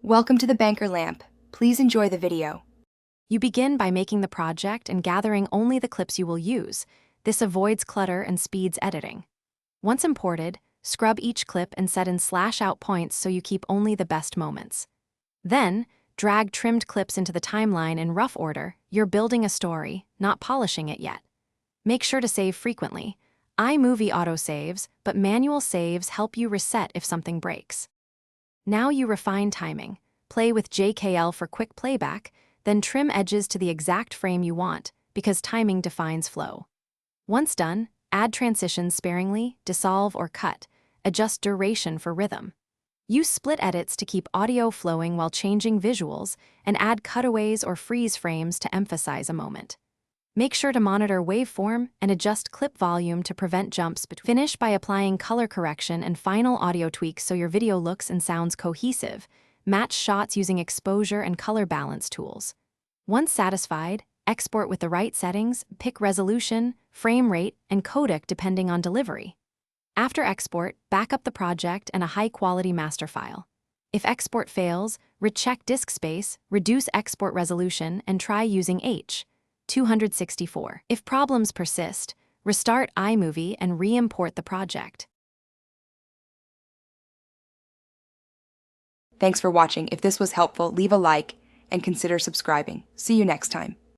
Welcome to the Banker Lamp. Please enjoy the video. You begin by making the project and gathering only the clips you will use. This avoids clutter and speeds editing. Once imported, scrub each clip and set in /out points so you keep only the best moments. Then, drag trimmed clips into the timeline in rough order. You're building a story, not polishing it yet. Make sure to save frequently. iMovie autosaves, but manual saves help you reset if something breaks. Now you refine timing. Play with JKL for quick playback, then trim edges to the exact frame you want, because timing defines flow. Once done, add transitions sparingly, dissolve or cut, adjust duration for rhythm. Use split edits to keep audio flowing while changing visuals, and add cutaways or freeze frames to emphasize a moment. Make sure to monitor waveform and adjust clip volume to prevent jumps. Finish by applying color correction and final audio tweaks so your video looks and sounds cohesive. Match shots using exposure and color balance tools. Once satisfied, export with the right settings, pick resolution, frame rate, and codec depending on delivery. After export, back up the project and a high-quality master file. If export fails, recheck disk space, reduce export resolution, and try using H.264. If problems persist, restart iMovie and re-import the project. Thanks for watching. If this was helpful, leave a like and consider subscribing. See you next time.